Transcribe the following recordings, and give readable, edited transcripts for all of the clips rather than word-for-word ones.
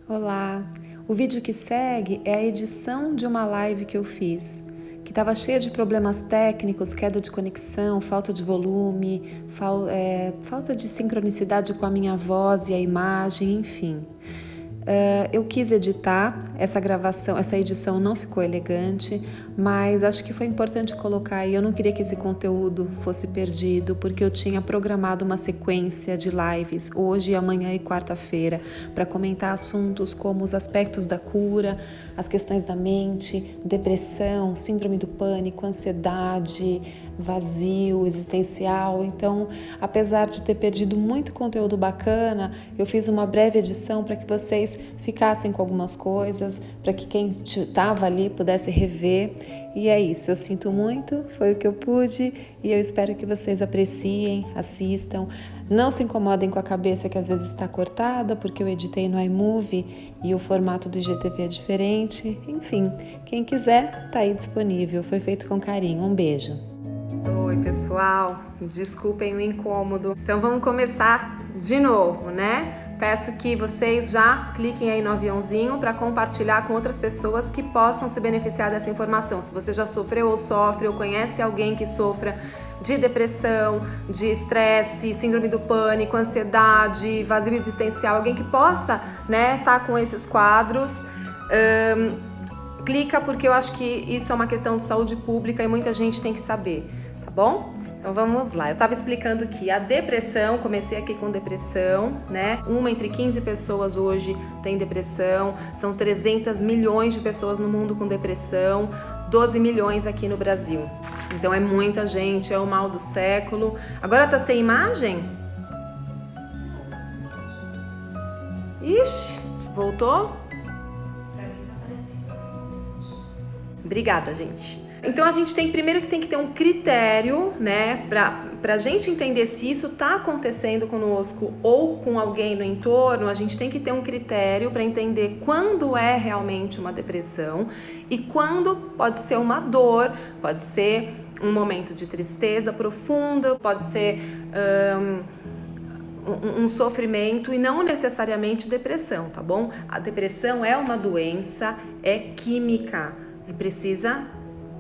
Olá! O vídeo que segue é a edição de uma live que eu fiz, que estava cheia de problemas técnicos, queda de conexão, falta de volume, falta de sincronicidade com a minha voz e a imagem, enfim. Eu quis editar essa gravação, essa edição não ficou elegante, mas acho que foi importante colocar e eu não queria que esse conteúdo fosse perdido, porque eu tinha programado uma sequência de lives hoje, amanhã e quarta-feira para comentar assuntos como os aspectos da cura, as questões da mente, depressão, síndrome do pânico, ansiedade, vazio existencial. Então, apesar de ter perdido muito conteúdo bacana, eu fiz uma breve edição para que vocês ficassem com algumas coisas, para que quem estava ali pudesse rever. E é isso, eu sinto muito, foi o que eu pude e eu espero que vocês apreciem, assistam. Não se incomodem com a cabeça que às vezes está cortada, porque eu editei no iMovie e o formato do IGTV é diferente. Enfim, quem quiser, tá aí disponível, foi feito com carinho. Um beijo. Oi, pessoal, desculpem o incômodo. Então vamos começar de novo, né? Peço que vocês já cliquem aí no aviãozinho para compartilhar com outras pessoas que possam se beneficiar dessa informação. Se você já sofreu ou sofre ou conhece alguém que sofra de depressão, de estresse, síndrome do pânico, ansiedade, vazio existencial, alguém que possa, né, tá com esses quadros, clica, porque eu acho que isso é uma questão de saúde pública e muita gente tem que saber, tá bom? Então vamos lá, eu estava explicando que a depressão, comecei aqui com depressão, né? Uma entre 15 pessoas hoje tem depressão, são 300 milhões de pessoas no mundo com depressão, 12 milhões aqui no Brasil. Então é muita gente, é o mal do século. Agora tá sem imagem? Ixi, voltou? Obrigada, gente. Então a gente tem primeiro que tem que ter um critério, né, pra gente entender se isso tá acontecendo conosco ou com alguém no entorno. A gente tem que ter um critério para entender quando é realmente uma depressão e quando pode ser uma dor, pode ser um momento de tristeza profunda, pode ser um sofrimento e não necessariamente depressão, tá bom? A depressão é uma doença, é química e precisa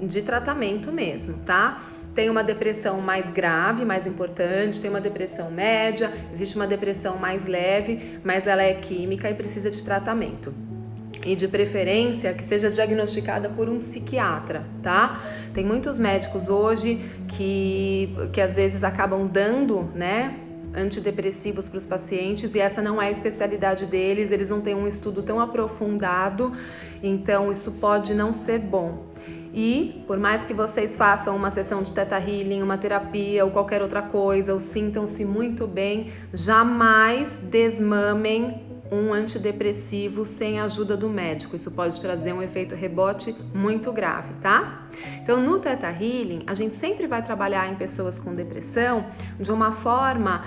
de tratamento mesmo, tá? Tem uma depressão mais grave, mais importante, tem uma depressão média, existe uma depressão mais leve, mas ela é química e precisa de tratamento. E de preferência que seja diagnosticada por um psiquiatra, tá? Tem muitos médicos hoje que às vezes acabam dando, né, antidepressivos para os pacientes e essa não é a especialidade deles, eles não têm um estudo tão aprofundado, então isso pode não ser bom. E por mais que vocês façam uma sessão de Theta Healing, uma terapia ou qualquer outra coisa, ou sintam-se muito bem, jamais desmamem um antidepressivo sem a ajuda do médico. Isso pode trazer um efeito rebote muito grave, tá? Então, no Theta Healing, a gente sempre vai trabalhar em pessoas com depressão de uma forma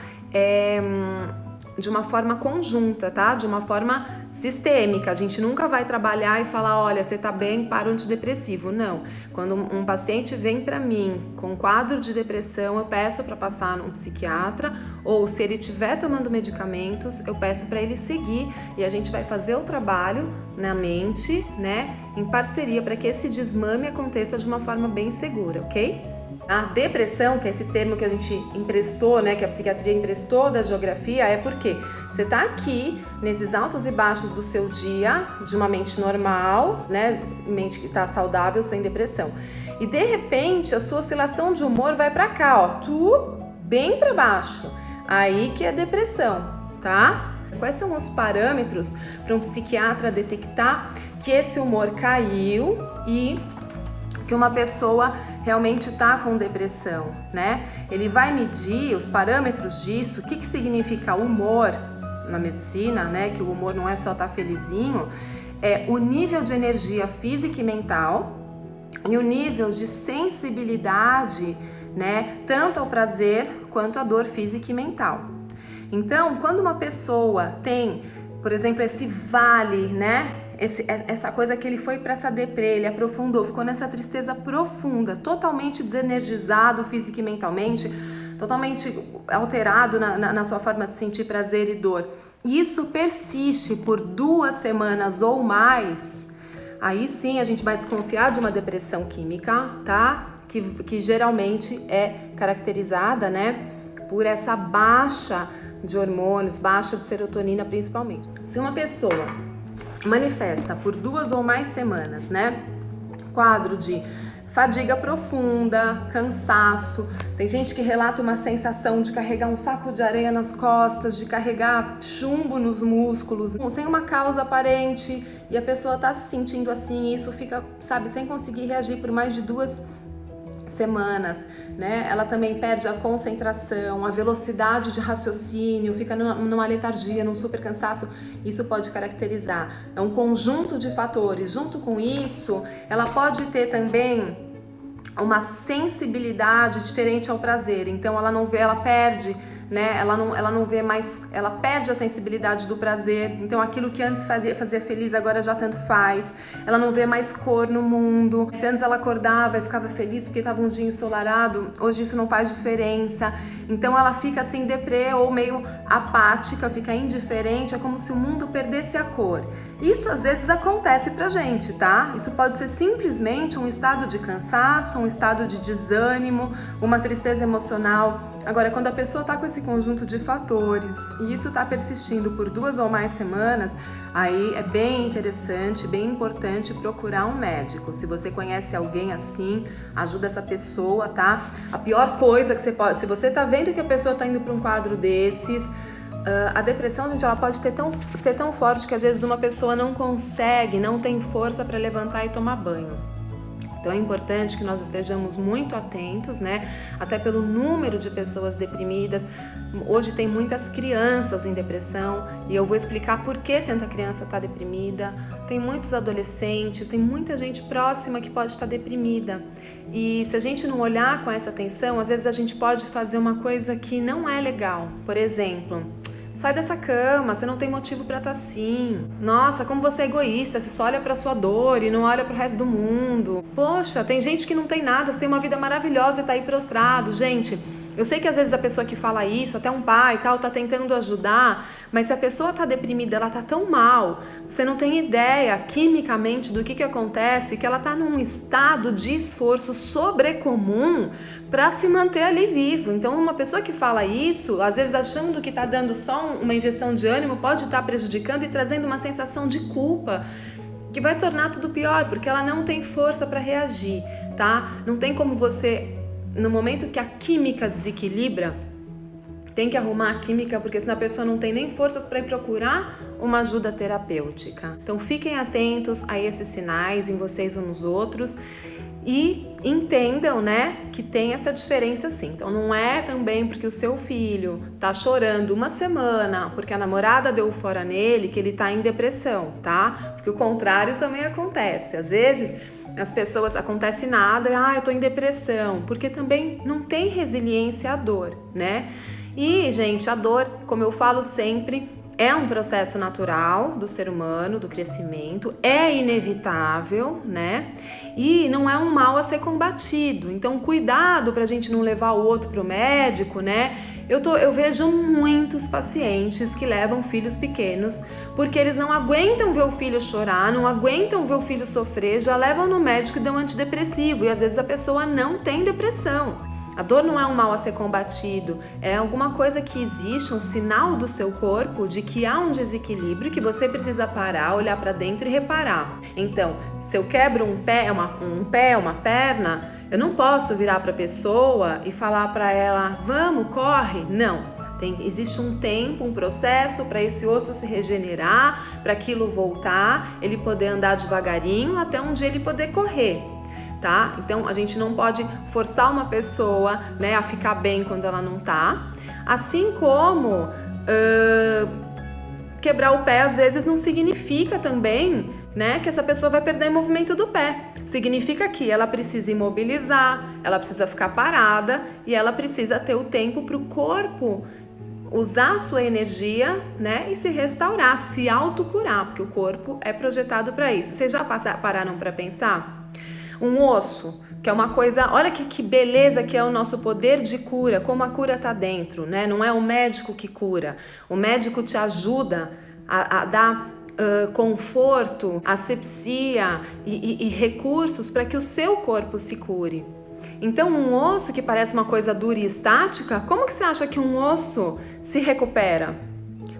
conjunta, tá? De uma forma sistêmica. A gente nunca vai trabalhar e falar, olha, você tá bem, para o antidepressivo. Não. Quando um paciente vem para mim com um quadro de depressão, eu peço para passar num psiquiatra, ou se ele estiver tomando medicamentos, eu peço para ele seguir e a gente vai fazer o trabalho na mente, né, em parceria para que esse desmame aconteça de uma forma bem segura, ok? A depressão, que é esse termo que a gente emprestou, né, que a psiquiatria emprestou da geografia, é porque você está aqui nesses altos e baixos do seu dia, de uma mente normal, né, mente que está saudável, sem depressão. E de repente a sua oscilação de humor vai para cá, ó, bem para baixo. Aí que é depressão, tá? Quais são os parâmetros para um psiquiatra detectar que esse humor caiu e que uma pessoa realmente está com depressão, né? Ele vai medir os parâmetros disso. O que significa humor na medicina, né? Que o humor não é só estar felizinho, é o nível de energia física e mental e o nível de sensibilidade, né? Tanto ao prazer quanto à dor física e mental. Então, quando uma pessoa tem, por exemplo, esse vale, né? Essa coisa que ele foi para essa deprê, ele aprofundou, ficou nessa tristeza profunda, totalmente desenergizado física e mentalmente, totalmente alterado na sua forma de sentir prazer e dor, e isso persiste por 2 semanas ou mais, aí sim a gente vai desconfiar de uma depressão química, tá? Que geralmente é caracterizada, né, por essa baixa de hormônios, baixa de serotonina principalmente. Se uma pessoa manifesta por 2 ou mais semanas, né, quadro de fadiga profunda, cansaço, tem gente que relata uma sensação de carregar um saco de areia nas costas, de carregar chumbo nos músculos, sem uma causa aparente, e a pessoa tá se sentindo assim, e isso fica, sabe, sem conseguir reagir por mais de 2 semanas, né? Ela também perde a concentração, a velocidade de raciocínio, fica numa letargia, num super cansaço. Isso pode caracterizar. É um conjunto de fatores. Junto com isso, ela pode ter também uma sensibilidade diferente ao prazer. Então ela não vê, ela perde, né? Ela não vê mais, ela perde a sensibilidade do prazer. Então aquilo que antes fazia feliz agora já tanto faz. Ela não vê mais cor no mundo. Se antes ela acordava e ficava feliz porque estava um dia ensolarado, hoje isso não faz diferença. Então ela fica assim deprê ou meio apática, fica indiferente, é como se o mundo perdesse a cor. Isso às vezes acontece pra gente, tá? Isso pode ser simplesmente um estado de cansaço, um estado de desânimo, uma tristeza emocional. Agora, quando a pessoa tá com esse conjunto de fatores e isso tá persistindo por 2 ou mais semanas, aí é bem interessante, bem importante procurar um médico. Se você conhece alguém assim, ajuda essa pessoa, tá? A pior coisa que você pode, se você tá vendo que a pessoa tá indo para um quadro desses, a depressão, gente, ela pode ser tão forte que às vezes uma pessoa não consegue, não tem força para levantar e tomar banho. Então é importante que nós estejamos muito atentos, né? Até pelo número de pessoas deprimidas. Hoje tem muitas crianças em depressão e eu vou explicar por que tanta criança está deprimida. Tem muitos adolescentes, tem muita gente próxima que pode estar deprimida. E se a gente não olhar com essa atenção, às vezes a gente pode fazer uma coisa que não é legal. Por exemplo, sai dessa cama, você não tem motivo pra estar assim. Nossa, como você é egoísta, você só olha pra sua dor e não olha pro resto do mundo. Poxa, tem gente que não tem nada, você tem uma vida maravilhosa e tá aí prostrado. Gente, eu sei que às vezes a pessoa que fala isso, até um pai e tal, tá tentando ajudar, mas se a pessoa tá deprimida, ela tá tão mal, você não tem ideia quimicamente do que acontece, que ela tá num estado de esforço sobrecomum para se manter ali vivo. Então uma pessoa que fala isso, às vezes achando que tá dando só uma injeção de ânimo, pode estar prejudicando e trazendo uma sensação de culpa, que vai tornar tudo pior, porque ela não tem força para reagir, tá? Não tem como você, no momento que a química desequilibra, tem que arrumar a química, porque senão a pessoa não tem nem forças para ir procurar uma ajuda terapêutica. Então fiquem atentos a esses sinais em vocês uns nos outros e entendam, né, que tem essa diferença sim. Então não é também porque o seu filho tá chorando 1 semana porque a namorada deu fora nele que ele tá em depressão, tá? Porque o contrário também acontece. Às vezes as pessoas, acontece nada, eu tô em depressão, porque também não tem resiliência à dor, né? E, gente, a dor, como eu falo sempre, é um processo natural do ser humano, do crescimento, é inevitável, né? E não é um mal a ser combatido. Então, cuidado pra gente não levar o outro pro médico, né? Eu vejo muitos pacientes que levam filhos pequenos porque eles não aguentam ver o filho chorar, não aguentam ver o filho sofrer, já levam no médico e dão antidepressivo e às vezes a pessoa não tem depressão. A dor não é um mal a ser combatido, é alguma coisa que existe, um sinal do seu corpo de que há um desequilíbrio que você precisa parar, olhar para dentro e reparar. Então, se eu quebro um pé, uma perna, eu não posso virar para a pessoa e falar para ela, vamos, corre. Não, existe um tempo, um processo para esse osso se regenerar, para aquilo voltar, ele poder andar devagarinho até um dia ele poder correr. Tá? Então a gente não pode forçar uma pessoa, né, a ficar bem quando ela não tá. Assim como quebrar o pé às vezes não significa também, né, que essa pessoa vai perder o movimento do pé. Significa que ela precisa imobilizar, ela precisa ficar parada e ela precisa ter o tempo para o corpo usar a sua energia, né, e se restaurar, se autocurar, porque o corpo é projetado para isso. Vocês já pararam para pensar? Um osso, que é uma coisa, olha que beleza que é o nosso poder de cura, como a cura está dentro, né? Não é o médico que cura, o médico te ajuda a dar conforto, asepsia e recursos para que o seu corpo se cure. Então, um osso que parece uma coisa dura e estática, como que você acha que um osso se recupera?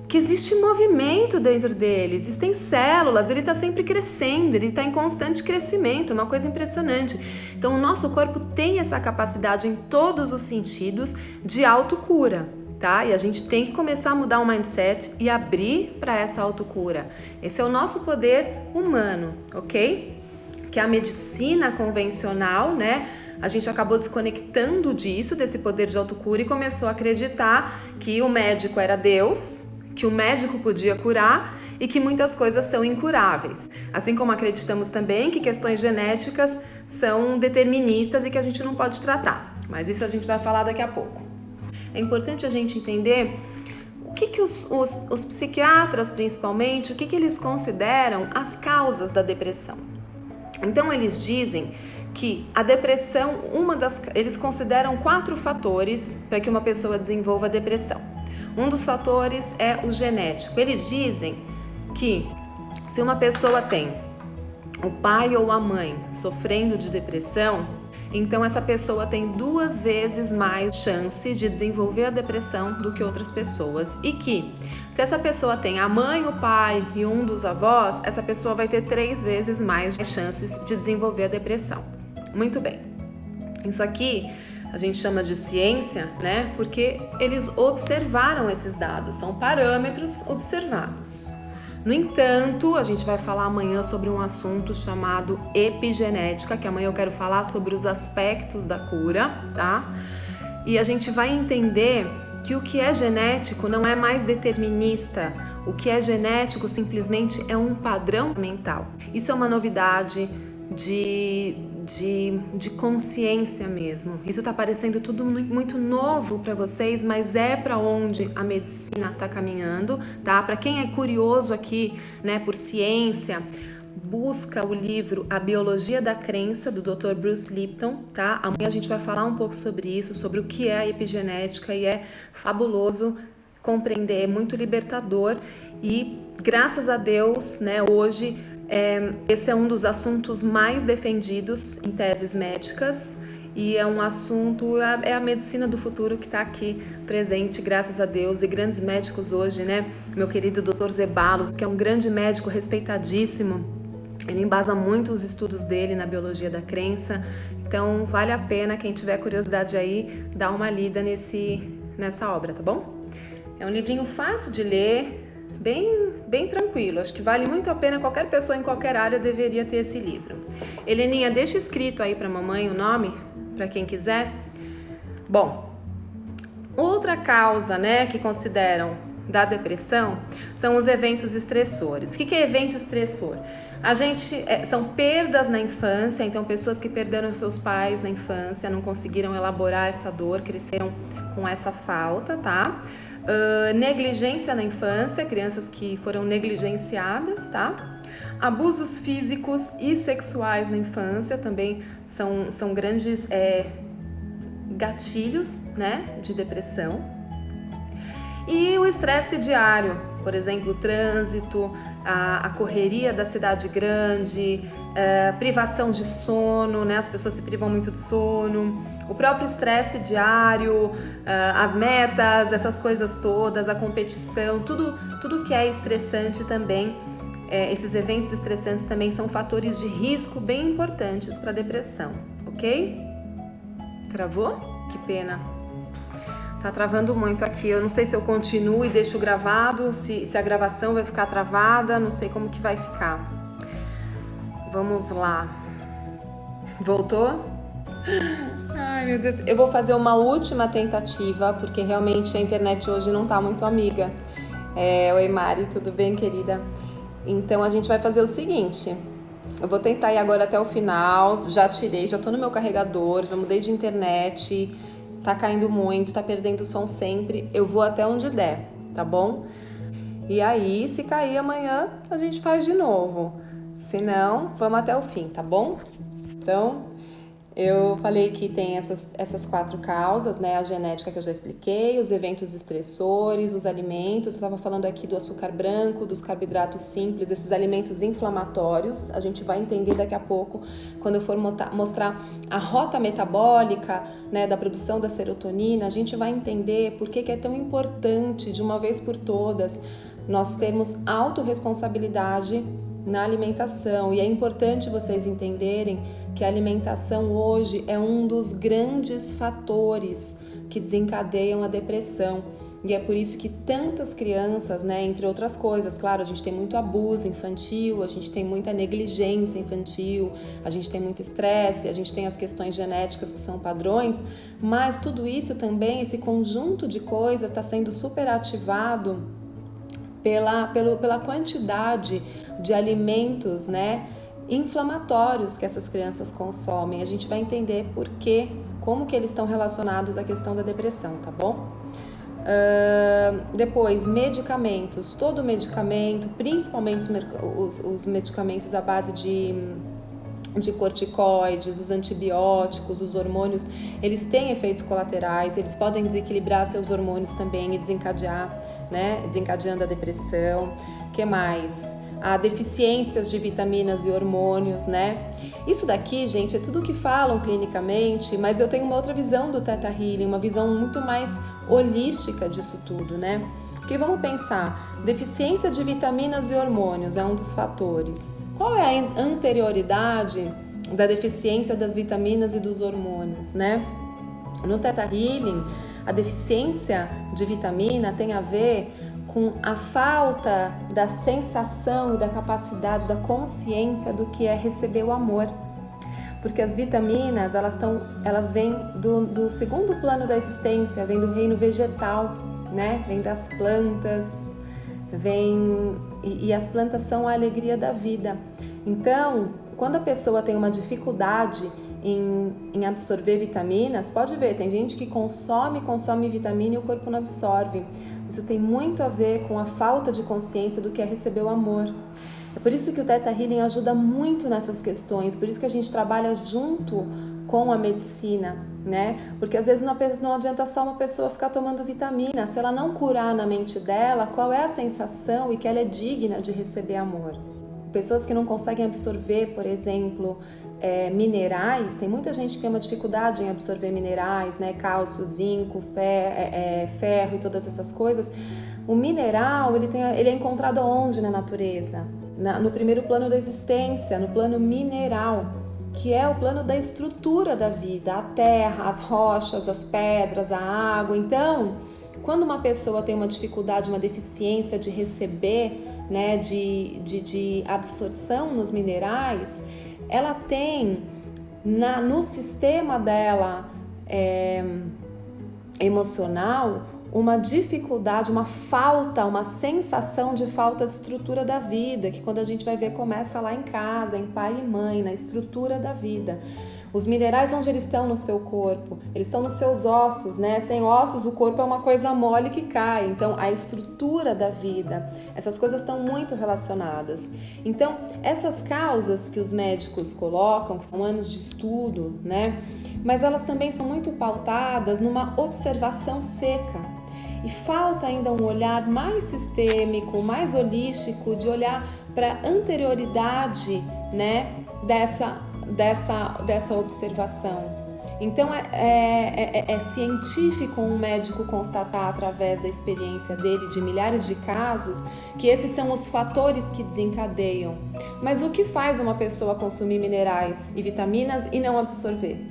Que existe movimento dentro dele, existem células, ele está sempre crescendo, ele está em constante crescimento, uma coisa impressionante. Então o nosso corpo tem essa capacidade em todos os sentidos de autocura, tá? E a gente tem que começar a mudar o mindset e abrir para essa autocura. Esse é o nosso poder humano, ok? Que a medicina convencional, né? A gente acabou desconectando disso, desse poder de autocura, e começou a acreditar que o médico era Deus, que o médico podia curar e que muitas coisas são incuráveis. Assim como acreditamos também que questões genéticas são deterministas e que a gente não pode tratar. Mas isso a gente vai falar daqui a pouco. É importante a gente entender o que os psiquiatras, principalmente, o que eles consideram as causas da depressão. Então, eles dizem que a depressão, eles consideram 4 fatores para que uma pessoa desenvolva depressão. Um dos fatores é o genético. Eles dizem que se uma pessoa tem o pai ou a mãe sofrendo de depressão, então essa pessoa tem 2 vezes mais chance de desenvolver a depressão do que outras pessoas. E que se essa pessoa tem a mãe, o pai e um dos avós, essa pessoa vai ter 3 vezes mais chances de desenvolver a depressão. Muito bem. Isso aqui a gente chama de ciência, né? Porque eles observaram esses dados, são parâmetros observados. No entanto, a gente vai falar amanhã sobre um assunto chamado epigenética, que amanhã eu quero falar sobre os aspectos da cura, tá? E a gente vai entender que o que é genético não é mais determinista. O que é genético simplesmente é um padrão mental. Isso é uma novidade de consciência mesmo. Isso tá parecendo tudo muito novo para vocês, mas é para onde a medicina tá caminhando, tá? Para quem é curioso aqui, né, por ciência, busca o livro A Biologia da Crença, do Dr. Bruce Lipton, tá? Amanhã a gente vai falar um pouco sobre isso, sobre o que é a epigenética, e é fabuloso compreender, é muito libertador e graças a Deus, né, hoje esse é um dos assuntos mais defendidos em teses médicas e é um assunto, é a medicina do futuro que está aqui presente, graças a Deus, e grandes médicos hoje, né? Meu querido Dr. Zeballos, que é um grande médico respeitadíssimo, ele embasa muito os estudos dele na biologia da crença, então vale a pena, quem tiver curiosidade aí, dar uma lida nessa obra, tá bom? É um livrinho fácil de ler, bem tranquilo, acho que vale muito a pena, qualquer pessoa em qualquer área deveria ter esse livro. Heleninha, deixa escrito aí pra mamãe o nome, pra quem quiser. Bom, outra causa, né, que consideram da depressão são os eventos estressores. O que é evento estressor? São perdas na infância, então pessoas que perderam seus pais na infância, não conseguiram elaborar essa dor, cresceram com essa falta, tá? Negligência na infância, crianças que foram negligenciadas, tá? Abusos físicos e sexuais na infância também são grandes gatilhos, né, de depressão. E o estresse diário, por exemplo, o trânsito, a correria da cidade grande, privação de sono, né? As pessoas se privam muito de sono, o próprio estresse diário, as metas, essas coisas todas, a competição, tudo que é estressante também, esses eventos estressantes também são fatores de risco bem importantes para a depressão, ok? Travou? Que pena. Tá travando muito aqui, eu não sei se eu continuo e deixo gravado, se a gravação vai ficar travada, não sei como que vai ficar. Vamos lá. Voltou? Ai, meu Deus. Eu vou fazer uma última tentativa, porque realmente a internet hoje não tá muito amiga. Oi, Mari, tudo bem, querida? Então a gente vai fazer o seguinte. Eu vou tentar ir agora até o final, já tô no meu carregador, já mudei de internet, tá caindo muito, tá perdendo o som sempre, eu vou até onde der, tá bom? E aí, se cair amanhã, a gente faz de novo, se não, vamos até o fim, tá bom? Então, eu falei que tem essas 4 causas, né? A genética que eu já expliquei, os eventos estressores, os alimentos. Eu estava falando aqui do açúcar branco, dos carboidratos simples, esses alimentos inflamatórios. A gente vai entender daqui a pouco, quando eu for mostrar a rota metabólica, né, da produção da serotonina. A gente vai entender por que é tão importante, de uma vez por todas, nós termos autorresponsabilidade na alimentação. E é importante vocês entenderem que a alimentação hoje é um dos grandes fatores que desencadeiam a depressão. E é por isso que tantas crianças, né, entre outras coisas, claro, a gente tem muito abuso infantil, a gente tem muita negligência infantil, a gente tem muito estresse, a gente tem as questões genéticas que são padrões, mas tudo isso também, esse conjunto de coisas está sendo superativado pela quantidade de alimentos, né, inflamatórios que essas crianças consomem. A gente vai entender por quê, como que eles estão relacionados à questão da depressão, tá bom? Depois, medicamentos. Todo medicamento, principalmente os medicamentos à base de corticoides, os antibióticos, os hormônios, eles têm efeitos colaterais, eles podem desequilibrar seus hormônios também e desencadear, né? Desencadeando a depressão. O que mais? Deficiências de vitaminas e hormônios, né? Isso daqui, gente, é tudo que falam clinicamente, mas eu tenho uma outra visão do Theta Healing, uma visão muito mais holística disso tudo, né? Porque vamos pensar, deficiência de vitaminas e hormônios é um dos fatores. Qual é a anterioridade da deficiência das vitaminas e dos hormônios, né? No Theta Healing, a deficiência de vitamina tem a ver com a falta da sensação e da capacidade, da consciência do que é receber o amor. Porque as vitaminas, elas vêm do segundo plano da existência, vêm do reino vegetal, né? Vêm das plantas, e as plantas são a alegria da vida. Então, quando a pessoa tem uma dificuldade em absorver vitaminas, pode ver, tem gente que consome vitamina e o corpo não absorve. Isso tem muito a ver com a falta de consciência do que é receber o amor. É por isso que o Theta Healing ajuda muito nessas questões, por isso que a gente trabalha junto com a medicina, né? Porque às vezes não adianta só uma pessoa ficar tomando vitamina, se ela não curar na mente dela qual é a sensação e que ela é digna de receber amor. Pessoas que não conseguem absorver, por exemplo, minerais, tem muita gente que tem uma dificuldade em absorver minerais, né? Cálcio, zinco, ferro e todas essas coisas. O mineral, ele é encontrado onde na natureza? No primeiro plano da existência, no plano mineral, que é o plano da estrutura da vida, a terra, as rochas, as pedras, a água. Então, quando uma pessoa tem uma dificuldade, uma deficiência de receber, né, de absorção nos minerais, ela tem no sistema dela emocional uma dificuldade, uma falta, uma sensação de falta de estrutura da vida, que quando a gente vai ver começa lá em casa, em pai e mãe, na estrutura da vida. Os minerais, onde eles estão no seu corpo? Eles estão nos seus ossos, né? Sem ossos o corpo é uma coisa mole que cai. Então a estrutura da vida, essas coisas estão muito relacionadas. Então essas causas que os médicos colocam, que são anos de estudo, né? Mas elas também são muito pautadas numa observação seca. E falta ainda um olhar mais sistêmico, mais holístico, de olhar para a anterioridade, né, dessa observação. Então é científico um médico constatar através da experiência dele de milhares de casos que esses são os fatores que desencadeiam. Mas o que faz uma pessoa consumir minerais e vitaminas e não absorver?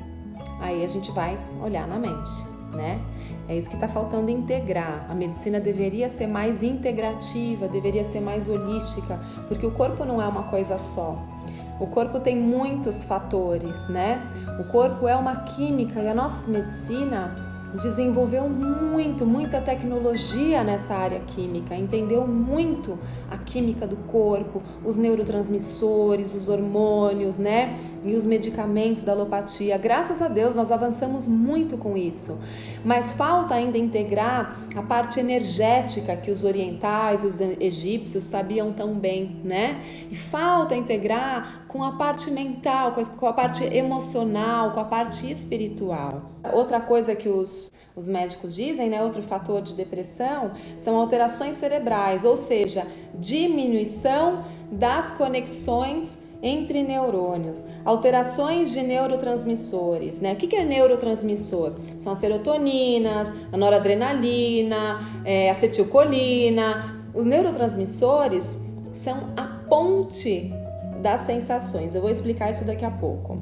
Aí a gente vai olhar na mente, né? É isso que está faltando integrar. A medicina deveria ser mais integrativa, deveria ser mais holística, porque o corpo não é uma coisa só. O corpo tem muitos fatores, né? O corpo é uma química e a nossa medicina desenvolveu muita tecnologia nessa área química, entendeu muito a química do corpo, os neurotransmissores, os hormônios, né? E os medicamentos da alopatia. Graças a Deus nós avançamos muito com isso, mas falta ainda integrar a parte energética que os orientais, os egípcios sabiam tão bem, né? E falta integrar com a parte mental, com a parte emocional, com a parte espiritual. Outra coisa que os médicos dizem, né, outro fator de depressão, são alterações cerebrais, ou seja, diminuição das conexões entre neurônios, alterações de neurotransmissores, né? O que é neurotransmissor? São as serotoninas, a noradrenalina, acetilcolina. Os neurotransmissores são a ponte das sensações. Eu vou explicar isso daqui a pouco.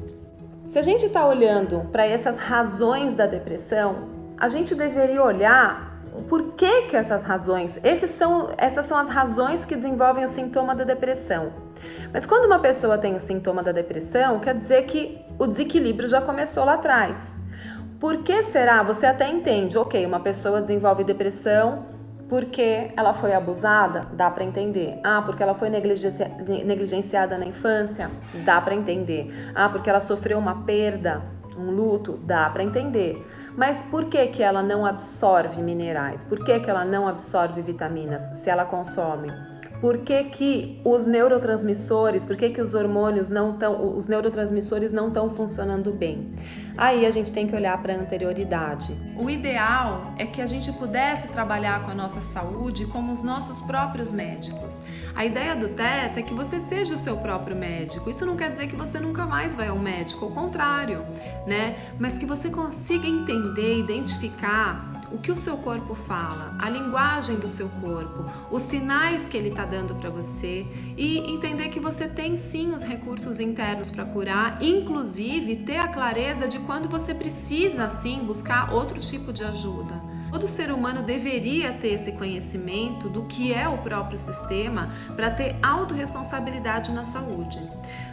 Se a gente está olhando para essas razões da depressão, a gente deveria olhar por que essas razões, essas são as razões que desenvolvem o sintoma da depressão. Mas quando uma pessoa tem o sintoma da depressão, quer dizer que o desequilíbrio já começou lá atrás. Por que será? Você até entende, ok, uma pessoa desenvolve depressão porque ela foi abusada? Dá para entender. Porque ela foi negligenciada na infância? Dá para entender. Porque ela sofreu uma perda, um luto? Dá para entender. Mas por que ela não absorve minerais? Por que ela não absorve vitaminas se ela consome? Por que os neurotransmissores, por que os hormônios os neurotransmissores não estão funcionando bem? Aí a gente tem que olhar para a anterioridade. O ideal é que a gente pudesse trabalhar com a nossa saúde como os nossos próprios médicos. A ideia do Theta é que você seja o seu próprio médico. Isso não quer dizer que você nunca mais vai ao médico, ao contrário, né? Mas que você consiga entender, identificar o que o seu corpo fala, a linguagem do seu corpo, os sinais que ele está dando para você e entender que você tem sim os recursos internos para curar, inclusive ter a clareza de quando você precisa sim buscar outro tipo de ajuda. Todo ser humano deveria ter esse conhecimento do que é o próprio sistema para ter autorresponsabilidade na saúde.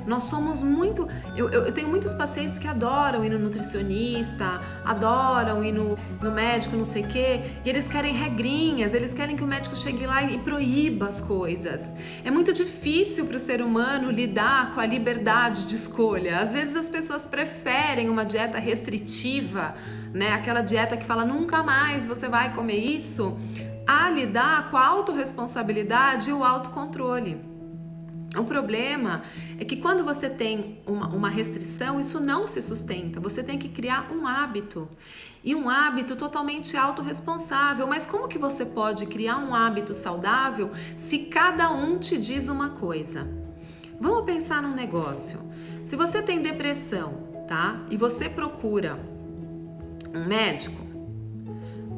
Nós somos muito... Eu tenho muitos pacientes que adoram ir no nutricionista, adoram ir no médico, não sei o quê, e eles querem regrinhas, eles querem que o médico chegue lá e proíba as coisas. É muito difícil para o ser humano lidar com a liberdade de escolha. Às vezes as pessoas preferem uma dieta restritiva, né? Aquela dieta que fala nunca mais você vai comer isso, a lidar com a autorresponsabilidade e o autocontrole. O problema é que quando você tem uma restrição, isso não se sustenta. Você tem que criar um hábito. E um hábito totalmente autorresponsável. Mas como que você pode criar um hábito saudável se cada um te diz uma coisa? Vamos pensar num negócio. Se você tem depressão, tá? E você procura um médico,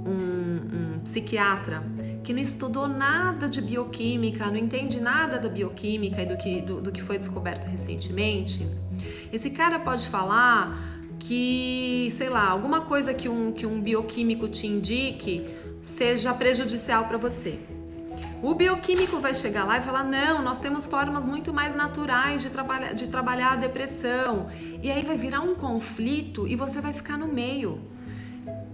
um psiquiatra que não estudou nada de bioquímica, não entende nada da bioquímica e do que foi descoberto recentemente, esse cara pode falar que, sei lá, alguma coisa que um bioquímico te indique seja prejudicial para você. O bioquímico vai chegar lá e falar, não, nós temos formas muito mais naturais de trabalhar a depressão. E aí vai virar um conflito e você vai ficar no meio.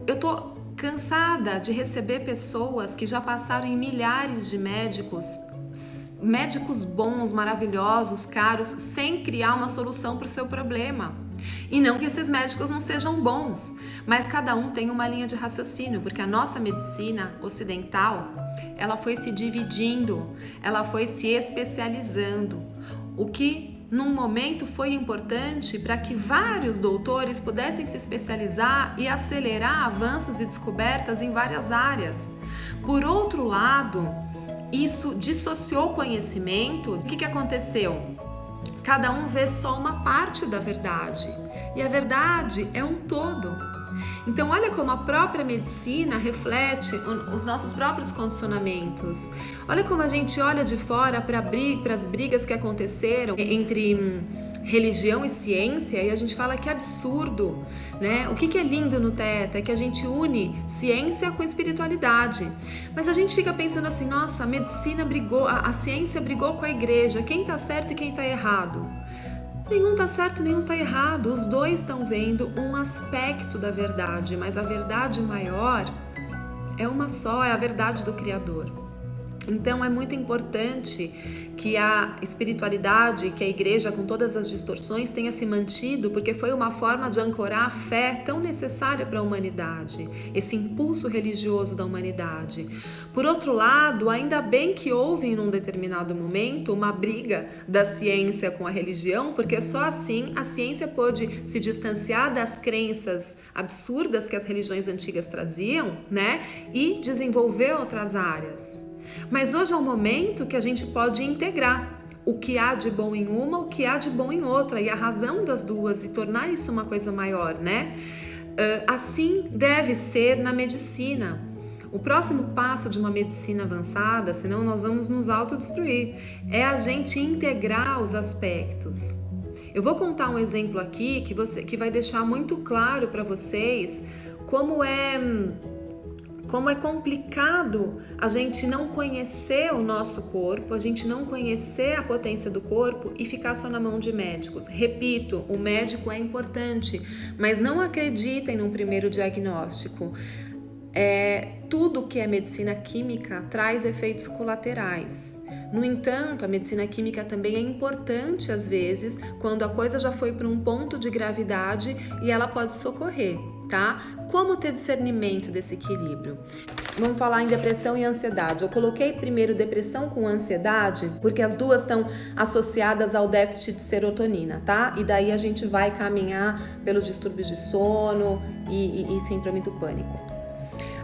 Eu tô cansada de receber pessoas que já passaram em milhares de médicos bons, maravilhosos, caros, sem criar uma solução para o seu problema. E não que esses médicos não sejam bons, mas cada um tem uma linha de raciocínio, porque a nossa medicina ocidental, ela foi se dividindo, ela foi se especializando, o que num momento foi importante para que vários doutores pudessem se especializar e acelerar avanços e descobertas em várias áreas. Por outro lado, isso dissociou conhecimento. O que aconteceu? Cada um vê só uma parte da verdade e a verdade é um todo. Então, olha como a própria medicina reflete os nossos próprios condicionamentos. Olha como a gente olha de fora para as brigas que aconteceram entre religião e ciência e a gente fala que é absurdo, né? O que é lindo no Theta é que a gente une ciência com espiritualidade. Mas a gente fica pensando assim, nossa, a medicina brigou, a ciência brigou com a igreja, quem está certo e quem está errado? Nenhum tá certo, nenhum tá errado. Os dois estão vendo um aspecto da verdade, mas a verdade maior é uma só, é a verdade do Criador. Então é muito importante que a espiritualidade, que a igreja com todas as distorções tenha se mantido, porque foi uma forma de ancorar a fé tão necessária para a humanidade, esse impulso religioso da humanidade. Por outro lado, ainda bem que houve em um determinado momento uma briga da ciência com a religião, porque só assim a ciência pôde se distanciar das crenças absurdas que as religiões antigas traziam, né? E desenvolver outras áreas. Mas hoje é um momento que a gente pode integrar o que há de bom em uma, o que há de bom em outra, e a razão das duas, e tornar isso uma coisa maior, né? Assim deve ser na medicina. O próximo passo de uma medicina avançada, senão nós vamos nos autodestruir, é a gente integrar os aspectos. Eu vou contar um exemplo aqui que vai deixar muito claro para vocês como é complicado a gente não conhecer o nosso corpo, a gente não conhecer a potência do corpo e ficar só na mão de médicos. Repito, o médico é importante, mas não acreditem num primeiro diagnóstico. Tudo que é medicina química traz efeitos colaterais. No entanto, a medicina química também é importante às vezes quando a coisa já foi para um ponto de gravidade e ela pode socorrer, tá? Como ter discernimento desse equilíbrio? Vamos falar em depressão e ansiedade. Eu coloquei primeiro depressão com ansiedade porque as duas estão associadas ao déficit de serotonina, tá? E daí a gente vai caminhar pelos distúrbios de sono e síndrome do pânico.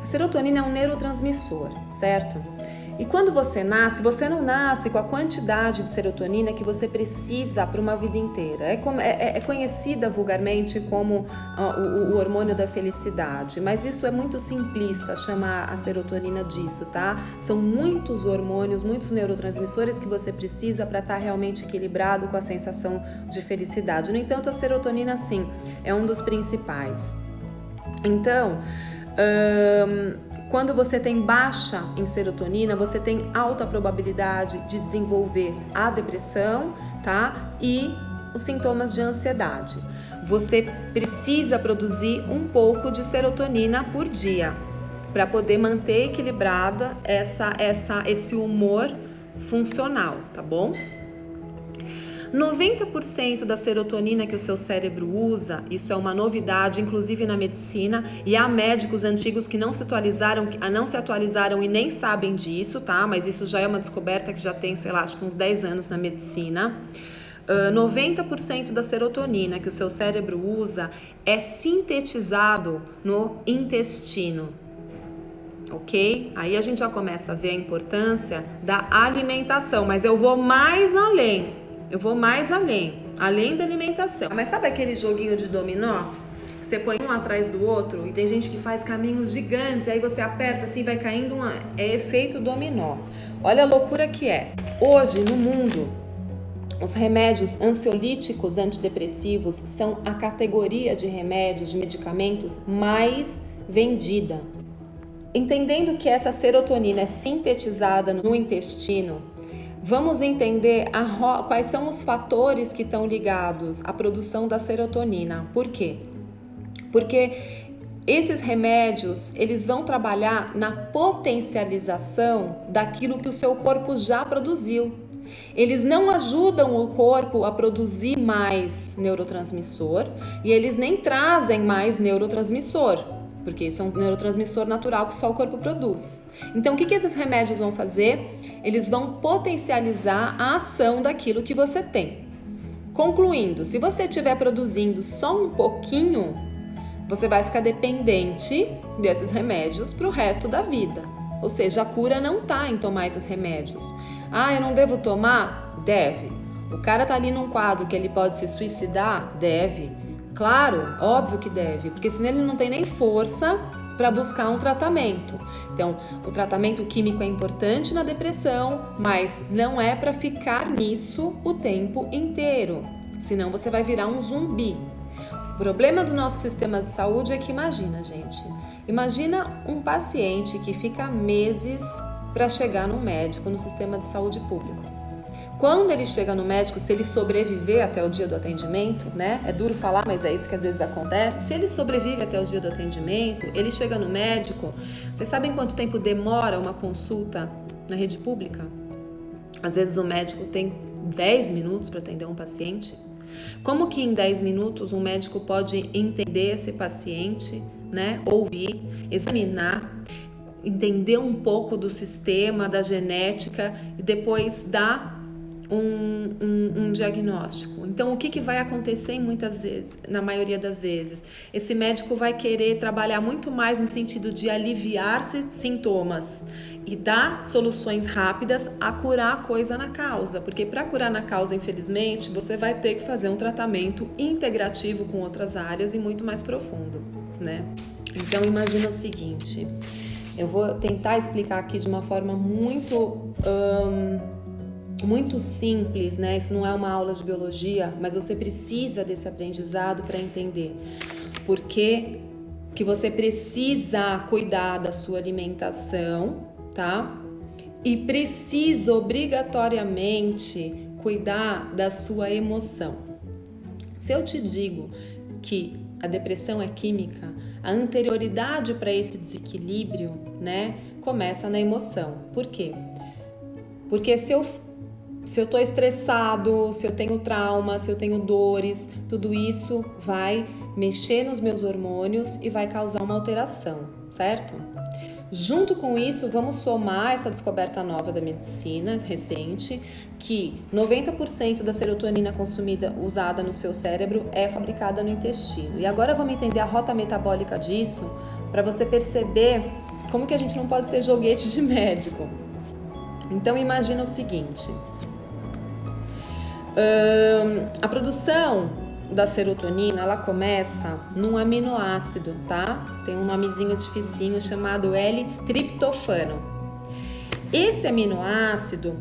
A serotonina é um neurotransmissor, certo? E quando você nasce, você não nasce com a quantidade de serotonina que você precisa para uma vida inteira. É conhecida vulgarmente como o hormônio da felicidade, mas isso é muito simplista chamar a serotonina disso, tá? São muitos hormônios, muitos neurotransmissores que você precisa para estar realmente equilibrado com a sensação de felicidade. No entanto, a serotonina, sim, é um dos principais. Então, quando você tem baixa em serotonina, você tem alta probabilidade de desenvolver a depressão, tá? E os sintomas de ansiedade. Você precisa produzir um pouco de serotonina por dia para poder manter equilibrada esse humor funcional, tá bom? 90% da serotonina que o seu cérebro usa, isso é uma novidade, inclusive na medicina, e há médicos antigos que não se atualizaram e nem sabem disso, tá? Mas isso já é uma descoberta que já tem, sei lá, acho que uns 10 anos na medicina. 90% da serotonina que o seu cérebro usa é sintetizado no intestino, ok? Aí a gente já começa a ver a importância da alimentação, mas eu vou mais além. Além da alimentação. Mas sabe aquele joguinho de dominó? Você põe um atrás do outro e tem gente que faz caminhos gigantes, aí você aperta assim, vai caindo, é efeito dominó. Olha a loucura que é. Hoje, no mundo, os remédios ansiolíticos antidepressivos são a categoria de remédios, de medicamentos mais vendida. Entendendo que essa serotonina é sintetizada no intestino, vamos entender quais são os fatores que estão ligados à produção da serotonina. Por quê? Porque esses remédios, eles vão trabalhar na potencialização daquilo que o seu corpo já produziu. Eles não ajudam o corpo a produzir mais neurotransmissor e eles nem trazem mais neurotransmissor, porque isso é um neurotransmissor natural que só o corpo produz. Então, o que esses remédios vão fazer? Eles vão potencializar a ação daquilo que você tem. Concluindo, se você estiver produzindo só um pouquinho, você vai ficar dependente desses remédios para o resto da vida. Ou seja, a cura não está em tomar esses remédios. Ah, eu não devo tomar? Deve. O cara está ali num quadro que ele pode se suicidar? Deve. Claro, óbvio que deve, porque senão ele não tem nem força para buscar um tratamento. Então, o tratamento químico é importante na depressão, mas não é para ficar nisso o tempo inteiro, senão você vai virar um zumbi. O problema do nosso sistema de saúde é que imagina um paciente que fica meses para chegar num médico no sistema de saúde público. quando ele chega no médico, se ele sobreviver até o dia do atendimento, né? É duro falar, mas é isso que às vezes acontece. Se ele sobrevive até o dia do atendimento, ele chega no médico. Vocês sabem quanto tempo demora uma consulta na rede pública? Às vezes o médico tem 10 minutos para atender um paciente. Como que em 10 minutos um médico pode entender esse paciente, né? Ouvir, examinar, entender um pouco do sistema, da genética e depois dar um diagnóstico. Então, o que vai acontecer muitas vezes, na maioria das vezes? Esse médico vai querer trabalhar muito mais no sentido de aliviar sintomas e dar soluções rápidas a curar a coisa na causa, porque para curar na causa, infelizmente, você vai ter que fazer um tratamento integrativo com outras áreas e muito mais profundo, né? Então, imagina o seguinte, eu vou tentar explicar aqui de uma forma muito simples, né? Isso não é uma aula de biologia, mas você precisa desse aprendizado para entender por que você precisa cuidar da sua alimentação, tá? E precisa obrigatoriamente cuidar da sua emoção. Se eu te digo que a depressão é química, a anterioridade para esse desequilíbrio, né, começa na emoção. Por quê? Porque se eu tô estressado, se eu tenho trauma, se eu tenho dores, tudo isso vai mexer nos meus hormônios e vai causar uma alteração, certo? Junto com isso, vamos somar essa descoberta nova da medicina recente, que 90% da serotonina consumida, usada no seu cérebro, é fabricada no intestino. E agora vamos entender a rota metabólica disso, para você perceber como que a gente não pode ser joguete de médico. Então imagina o seguinte, a produção da serotonina, ela começa num aminoácido, tá? Tem um nomezinho dificinho chamado L-triptofano. Esse aminoácido,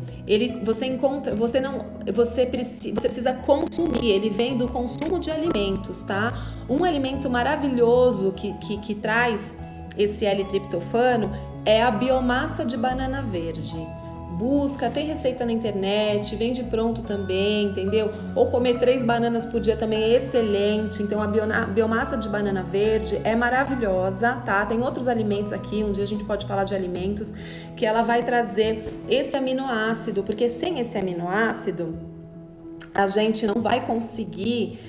você precisa consumir, ele vem do consumo de alimentos, tá? Um alimento maravilhoso que traz esse L-triptofano é a biomassa de banana verde. Busca, tem receita na internet, vende pronto também, entendeu? Ou comer 3 bananas por dia também é excelente. Então a biomassa de banana verde é maravilhosa, tá? Tem outros alimentos aqui, um dia a gente pode falar de alimentos, que ela vai trazer esse aminoácido, porque sem esse aminoácido a gente não vai conseguir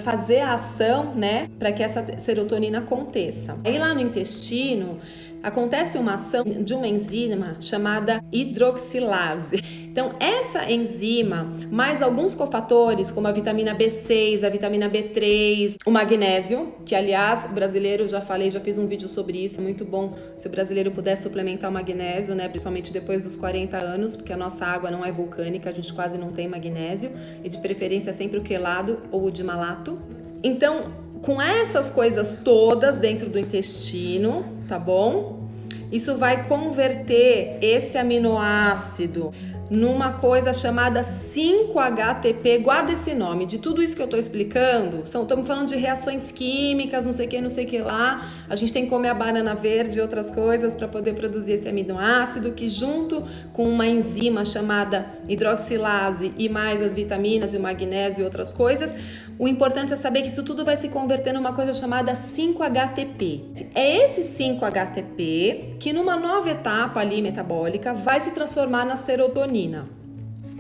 fazer a ação, né, para que essa serotonina aconteça. Aí lá no intestino acontece uma ação de uma enzima chamada hidroxilase. Então, essa enzima, mais alguns cofatores, como a vitamina B6, a vitamina B3, o magnésio, que aliás, o brasileiro, já fiz um vídeo sobre isso, é muito bom se o brasileiro puder suplementar o magnésio, né, principalmente depois dos 40 anos, porque a nossa água não é vulcânica, a gente quase não tem magnésio, e de preferência sempre o quelado ou o de malato. Então, com essas coisas todas dentro do intestino, tá bom? Isso vai converter esse aminoácido numa coisa chamada 5-HTP. Guarda esse nome. De tudo isso que eu tô explicando, estamos falando de reações químicas, não sei o que lá. A gente tem que comer a banana verde e outras coisas para poder produzir esse aminoácido, que junto com uma enzima chamada hidroxilase e mais as vitaminas e o magnésio e outras coisas, o importante é saber que isso tudo vai se converter numa coisa chamada 5-HTP. É esse 5-HTP que numa nova etapa ali metabólica vai se transformar na serotonina.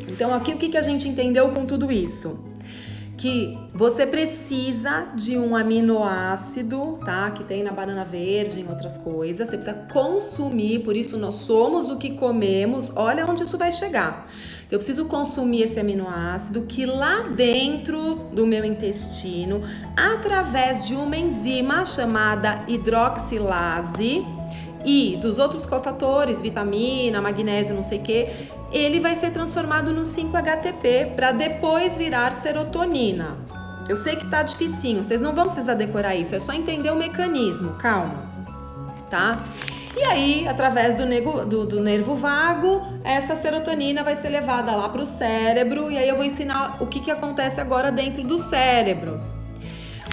Então aqui o que a gente entendeu com tudo isso? Que você precisa de um aminoácido, tá? Que tem na banana verde, em outras coisas. Você precisa consumir, por isso nós somos o que comemos. Olha onde isso vai chegar. Eu preciso consumir esse aminoácido que lá dentro do meu intestino, através de uma enzima chamada hidroxilase e dos outros cofatores, vitamina, magnésio, não sei o que, ele vai ser transformado no 5-HTP para depois virar serotonina. Eu sei que tá dificinho, vocês não vão precisar decorar isso, é só entender o mecanismo, calma, tá? E aí, através do nervo vago, essa serotonina vai ser levada lá para o cérebro e aí eu vou ensinar o que acontece agora dentro do cérebro.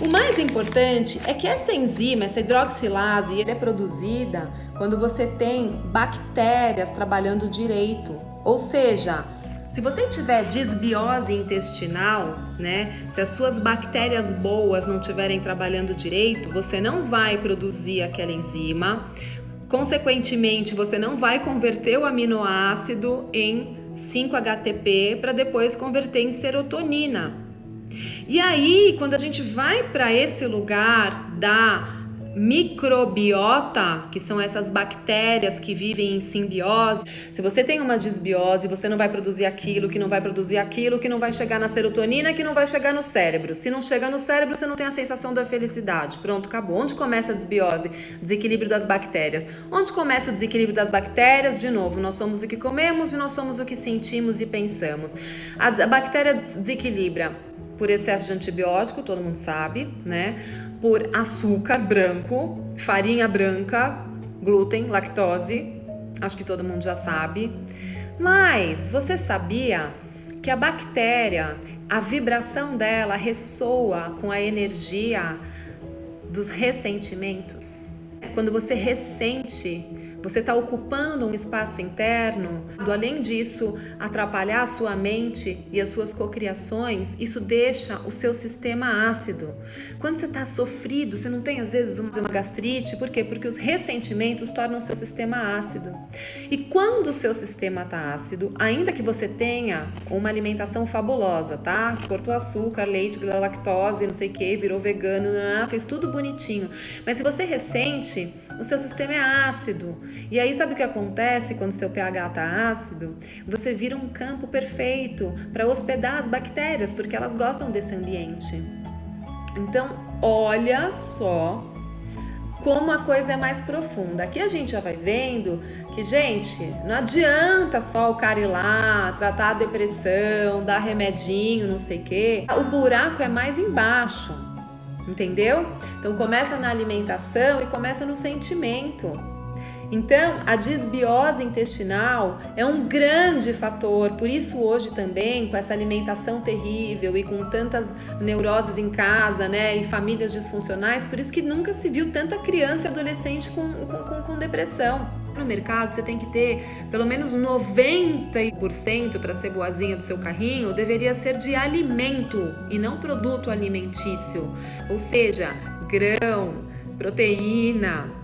O mais importante é que essa enzima, essa hidroxilase, ela é produzida quando você tem bactérias trabalhando direito. Ou seja, Se você tiver disbiose intestinal, né, se as suas bactérias boas não estiverem trabalhando direito, você não vai produzir aquela enzima, consequentemente, você não vai converter o aminoácido em 5-HTP para depois converter em serotonina. E aí, quando a gente vai para esse lugar da microbiota, que são essas bactérias que vivem em simbiose, se você tem uma disbiose, você não vai produzir aquilo, que não vai produzir aquilo, que não vai chegar na serotonina, que não vai chegar no cérebro. Se não chega no cérebro, você não tem a sensação da felicidade. Pronto, acabou. Onde começa a disbiose? Desequilíbrio das bactérias. Onde começa o desequilíbrio das bactérias? De novo, nós somos o que comemos e nós somos o que sentimos e pensamos. A bactéria desequilibra por excesso de antibiótico, todo mundo sabe, né? Por açúcar branco, farinha branca, glúten, lactose, acho que todo mundo já sabe. Mas você sabia que a bactéria, a vibração dela ressoa com a energia dos ressentimentos? Quando você ressente, você está ocupando um espaço interno, além disso, atrapalhar a sua mente e as suas cocriações, isso deixa o seu sistema ácido. Quando você está sofrido, você não tem às vezes uma gastrite, por quê? Porque os ressentimentos tornam o seu sistema ácido. E quando o seu sistema está ácido, ainda que você tenha uma alimentação fabulosa, tá? Você cortou açúcar, leite, lactose, não sei o que, virou vegano, fez tudo bonitinho. Mas se você ressente, o seu sistema é ácido. E aí sabe o que acontece quando seu pH está ácido? Você vira um campo perfeito para hospedar as bactérias, porque elas gostam desse ambiente. Então, olha só como a coisa é mais profunda. Aqui a gente já vai vendo que, gente, não adianta só o cara ir lá, tratar a depressão, dar remedinho, não sei o quê. O buraco é mais embaixo, entendeu? Então começa na alimentação e começa no sentimento. Então, a disbiose intestinal é um grande fator, por isso hoje também, com essa alimentação terrível e com tantas neuroses em casa, né, e famílias disfuncionais, por isso que nunca se viu tanta criança e adolescente com depressão. No mercado, você tem que ter pelo menos 90% para ser boazinha do seu carrinho, deveria ser de alimento e não produto alimentício, ou seja, grão, proteína,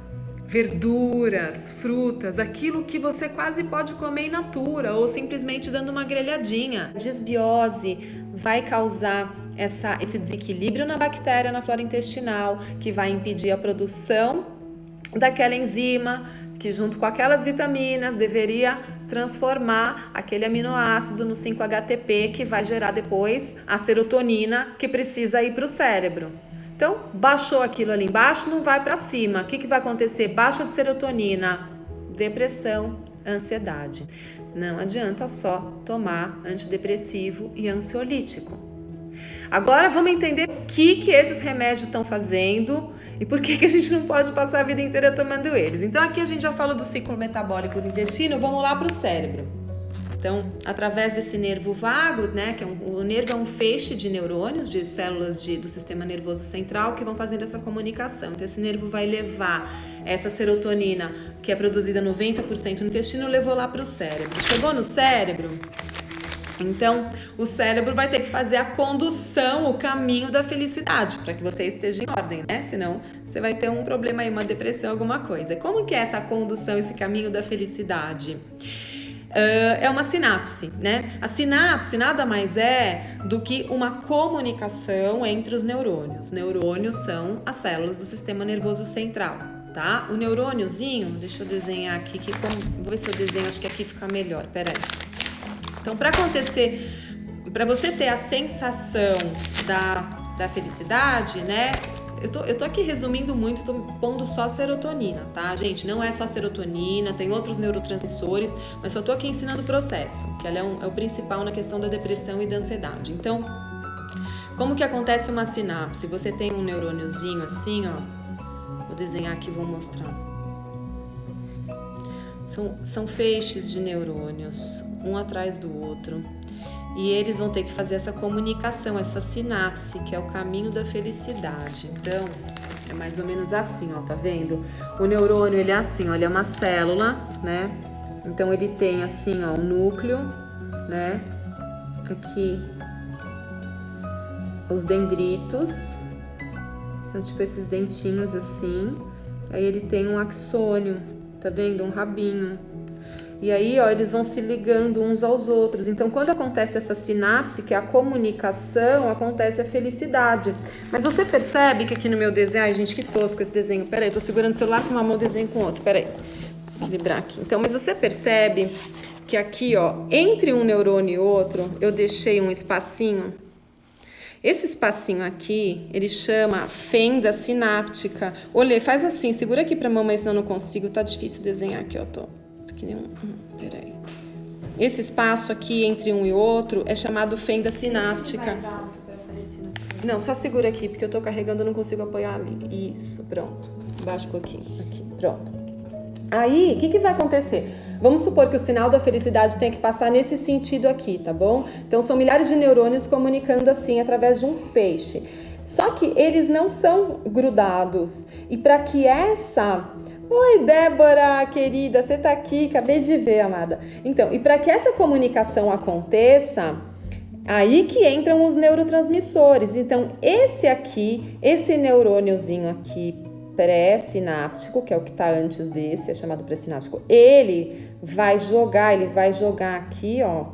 verduras, frutas, aquilo que você quase pode comer in natura ou simplesmente dando uma grelhadinha. A disbiose vai causar esse desequilíbrio na bactéria, na flora intestinal, que vai impedir a produção daquela enzima que junto com aquelas vitaminas deveria transformar aquele aminoácido no 5-HTP, que vai gerar depois a serotonina que precisa ir para o cérebro. Então, baixou aquilo ali embaixo, não vai para cima. O que vai acontecer? Baixa de serotonina, depressão, ansiedade. Não adianta só tomar antidepressivo e ansiolítico. Agora vamos entender o que esses remédios estão fazendo e por que a gente não pode passar a vida inteira tomando eles. Então aqui a gente já falou do ciclo metabólico do intestino, vamos lá para o cérebro. Então, através desse nervo vago, né, que o nervo é um feixe de neurônios, de células do sistema nervoso central que vão fazendo essa comunicação. Então, esse nervo vai levar essa serotonina, que é produzida 90% no intestino, levou lá para o cérebro. Chegou no cérebro, então o cérebro vai ter que fazer a condução, o caminho da felicidade, para que você esteja em ordem, né? Senão você vai ter um problema aí, uma depressão, alguma coisa. Como que é essa condução, esse caminho da felicidade? É uma sinapse, né? A sinapse nada mais é do que uma comunicação entre os neurônios. Neurônios são as células do sistema nervoso central, tá? O neurôniozinho, deixa eu desenhar aqui, vou ver se eu desenho, acho que aqui fica melhor, peraí. Então, para acontecer, para você ter a sensação da felicidade, né? Eu tô aqui resumindo muito, tô pondo só serotonina, tá, gente? Não é só serotonina, tem outros neurotransmissores, mas só tô aqui ensinando o processo, que ela é o principal na questão da depressão e da ansiedade. Então, como que acontece uma sinapse? Você tem um neurôniozinho assim, ó, vou desenhar aqui e vou mostrar. São feixes de neurônios, um atrás do outro. E eles vão ter que fazer essa comunicação, essa sinapse, que é o caminho da felicidade. Então, é mais ou menos assim, ó, tá vendo? O neurônio, ele é assim, ó, ele é uma célula, né? Então, ele tem assim, ó, um núcleo, né? aqui os dendritos, são tipo esses dentinhos assim. Aí ele tem um axônio, tá vendo? Um rabinho. E aí, ó, eles vão se ligando uns aos outros. Então, quando acontece essa sinapse, que é a comunicação, acontece a felicidade. Mas você percebe que aqui no meu desenho... Ai, gente, que tosco esse desenho. Peraí, tô segurando o celular com uma mão, desenho com outra. Peraí, vou equilibrar aqui. Então, mas você percebe que aqui, ó, entre um neurônio e outro, eu deixei um espacinho. Esse espacinho aqui, ele chama fenda sináptica. Olha, faz assim, segura aqui pra mamãe, senão eu não consigo. Tá difícil desenhar aqui, ó, tô... Que nem peraí. Esse espaço aqui entre um e outro é chamado fenda sináptica. Mais alto pra aparecer no... Não, só segura aqui, porque eu tô carregando e não consigo apoiar ali. Isso, pronto. Baixa um pouquinho. Aqui, pronto. Aí, o que vai acontecer? Vamos supor que o sinal da felicidade tenha que passar nesse sentido aqui, tá bom? Então, são milhares de neurônios comunicando assim, através de um feixe. Só que eles não são grudados. E para que essa... Oi, Débora, querida, você tá aqui? Acabei de ver, amada. Então, e para que essa comunicação aconteça, aí que entram os neurotransmissores. Então, esse aqui, esse neurôniozinho aqui, pré-sináptico, que é o que está antes desse, é chamado pré-sináptico, ele vai jogar aqui, ó,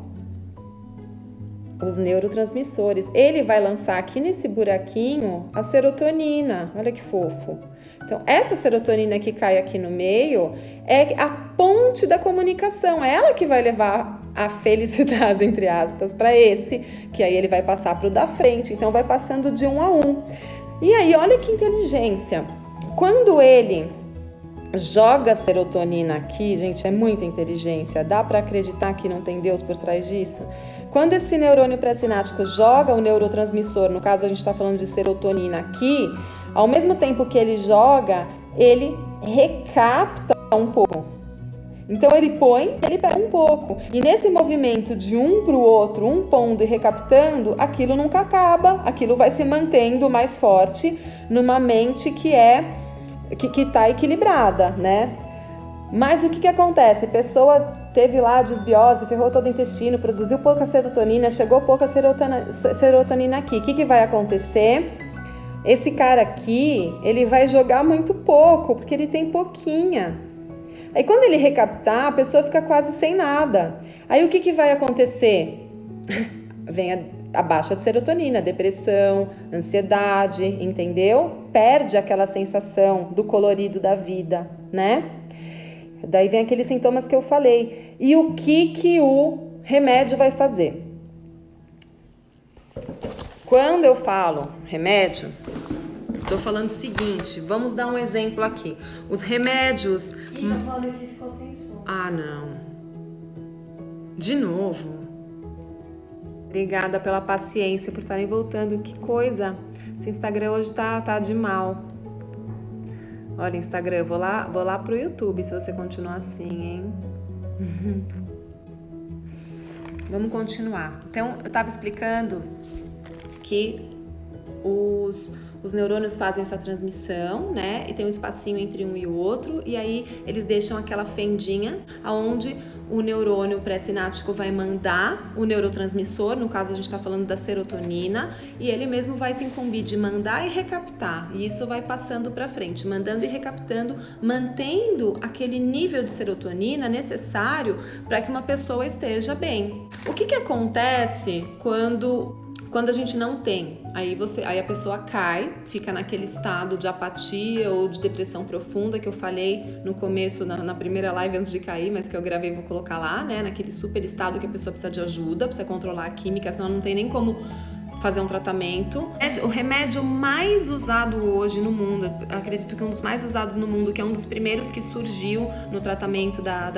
os neurotransmissores. Ele vai lançar aqui nesse buraquinho a serotonina. Olha que fofo. Então, essa serotonina que cai aqui no meio é a ponte da comunicação. É ela que vai levar a felicidade, entre aspas, para esse, que aí ele vai passar para o da frente. Então, vai passando de um a um. E aí, olha que inteligência. Quando ele joga a serotonina aqui, gente, é muita inteligência. Dá para acreditar que não tem Deus por trás disso? Quando esse neurônio pré-sináptico joga o neurotransmissor, no caso a gente está falando de serotonina aqui, ao mesmo tempo que ele joga, ele recapta um pouco. Então ele põe, ele pega um pouco. E nesse movimento de um para o outro, um pondo e recaptando, aquilo nunca acaba, aquilo vai se mantendo mais forte numa mente que está equilibrada, né? Mas o que acontece? A pessoa teve lá a desbiose, ferrou todo o intestino, produziu pouca serotonina, chegou pouca serotonina aqui. O que vai acontecer? Esse cara aqui, ele vai jogar muito pouco, porque ele tem pouquinha. Aí quando ele recaptar, a pessoa fica quase sem nada. Aí o que vai acontecer? Vem a baixa de serotonina, depressão, ansiedade, entendeu? Perde aquela sensação do colorido da vida, né? Daí vem aqueles sintomas que eu falei. E o que o remédio vai fazer? Quando eu falo remédio, estou falando o seguinte, vamos dar um exemplo aqui. Os remédios... Fica falando que ficou sem som. Ah, não. De novo. Obrigada pela paciência, por estarem voltando. Que coisa. Esse Instagram hoje tá de mal. Olha, Instagram, vou lá pro YouTube se você continuar assim, hein? Vamos continuar. Então, eu estava explicando que os neurônios fazem essa transmissão, né? E tem um espacinho entre um e o outro, e aí eles deixam aquela fendinha aonde o neurônio pré-sináptico vai mandar o neurotransmissor, no caso a gente está falando da serotonina, e ele mesmo vai se incumbir de mandar e recaptar, e isso vai passando para frente, mandando e recaptando, mantendo aquele nível de serotonina necessário para que uma pessoa esteja bem. O que acontece quando a gente não tem? Aí a pessoa cai, fica naquele estado de apatia ou de depressão profunda que eu falei no começo, na primeira live antes de cair, mas que eu gravei e vou colocar lá, né? Naquele super estado que a pessoa precisa de ajuda, precisa controlar a química, senão não tem nem como fazer um tratamento. O remédio mais usado hoje no mundo, acredito que um dos mais usados no mundo, que é um dos primeiros que surgiu no tratamento da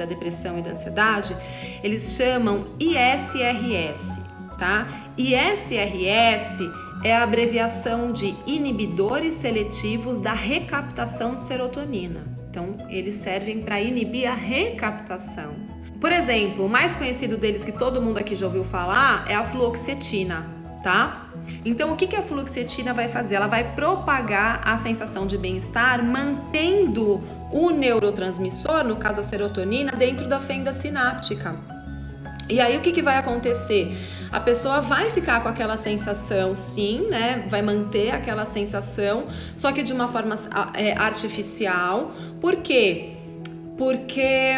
depressão e da ansiedade, eles chamam ISRS, tá? ISRS é a abreviação de inibidores seletivos da recaptação de serotonina. Então, eles servem para inibir a recaptação. Por exemplo, o mais conhecido deles que todo mundo aqui já ouviu falar é a fluoxetina, tá? Então, o que a fluoxetina vai fazer? Ela vai propagar a sensação de bem-estar, mantendo o neurotransmissor, no caso a serotonina, dentro da fenda sináptica. E aí o que vai acontecer? A pessoa vai ficar com aquela sensação, sim, né? Vai manter aquela sensação, só que de uma forma artificial. Por quê? Porque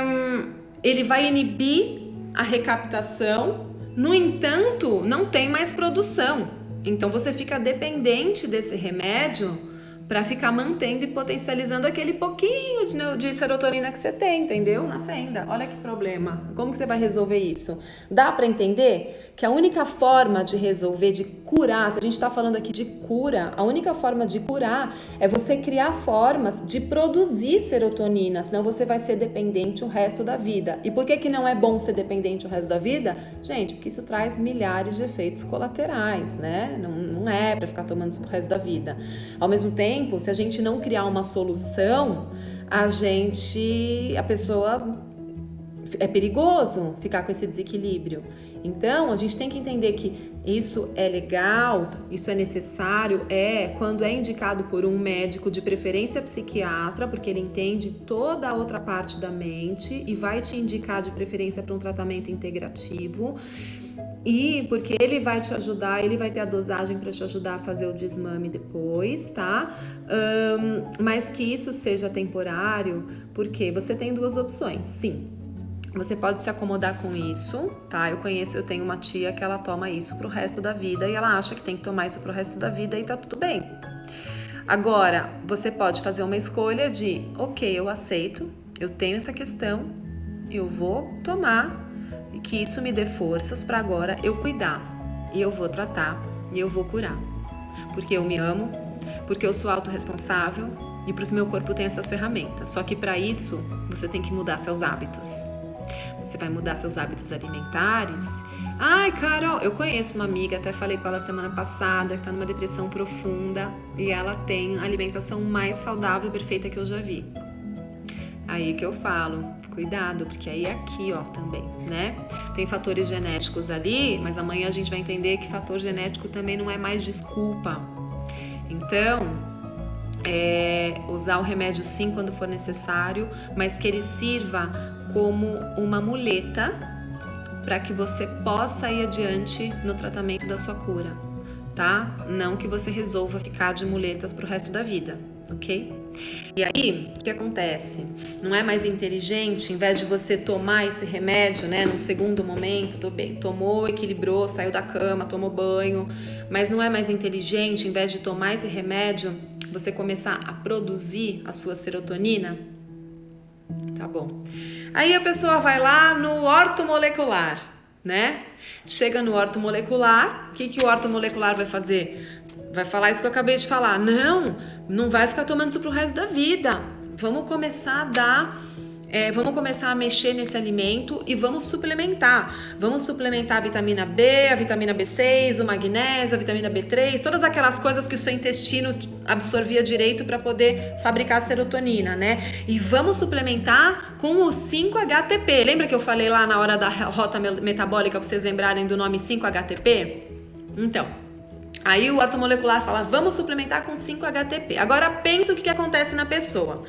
ele vai inibir a recaptação, no entanto, não tem mais produção. Então você fica dependente desse remédio para ficar mantendo e potencializando aquele pouquinho de serotonina que você tem, entendeu? Na fenda. Olha que problema. Como que você vai resolver isso? Dá para entender que a única forma de resolver, de curar, se a gente está falando aqui de cura, a única forma de curar é você criar formas de produzir serotonina, senão você vai ser dependente o resto da vida. E por que não é bom ser dependente o resto da vida? Gente, porque isso traz milhares de efeitos colaterais, né? Não é para ficar tomando isso pro resto da vida. Ao mesmo tempo, se a gente não criar uma solução, a pessoa é perigoso ficar com esse desequilíbrio. Então, a gente tem que entender que isso é legal, isso é necessário, quando é indicado por um médico, de preferência psiquiatra, porque ele entende toda a outra parte da mente e vai te indicar de preferência para um tratamento integrativo. E porque ele vai te ajudar, ele vai ter a dosagem para te ajudar a fazer o desmame depois, tá? Mas que isso seja temporário, porque você tem duas opções, sim. Você pode se acomodar com isso, tá? Eu tenho uma tia que ela toma isso pro resto da vida e ela acha que tem que tomar isso pro resto da vida e tá tudo bem. Agora, você pode fazer uma escolha de, ok, eu aceito, eu tenho essa questão, eu vou tomar, e que isso me dê forças para agora eu cuidar, e eu vou tratar, e eu vou curar, porque eu me amo, porque eu sou autorresponsável e porque meu corpo tem essas ferramentas. Só que para isso você tem que mudar seus hábitos. Você vai mudar seus hábitos alimentares. Ai, Carol, eu conheço uma amiga, até falei com ela semana passada, que tá numa depressão profunda e ela tem a alimentação mais saudável e perfeita que eu já vi. Aí que eu falo, cuidado, porque aí é aqui, ó, também, né? Tem fatores genéticos ali, mas amanhã a gente vai entender que fator genético também não é mais desculpa. Então, usar o remédio sim quando for necessário, mas que ele sirva como uma muleta para que você possa ir adiante no tratamento da sua cura, tá? Não que você resolva ficar de muletas pro resto da vida, ok? E aí, o que acontece? Não é mais inteligente, em vez de você tomar esse remédio, né, num segundo momento, tomou, equilibrou, saiu da cama, tomou banho, mas não é mais inteligente, em vez de tomar esse remédio, você começar a produzir a sua serotonina? Tá bom. Aí a pessoa vai lá no ortomolecular, né? Chega no ortomolecular, o que o ortomolecular vai fazer? Vai falar isso que eu acabei de falar. Não vai ficar tomando isso pro resto da vida. Vamos começar a mexer nesse alimento e vamos suplementar. Vamos suplementar a vitamina B, a vitamina B6, o magnésio, a vitamina B3, todas aquelas coisas que o seu intestino absorvia direito para poder fabricar a serotonina, né? E vamos suplementar com o 5-HTP. Lembra que eu falei lá na hora da rota metabólica, para vocês lembrarem do nome 5-HTP? Então, aí o ortomolecular fala, vamos suplementar com 5-HTP. Agora pensa o que acontece na pessoa.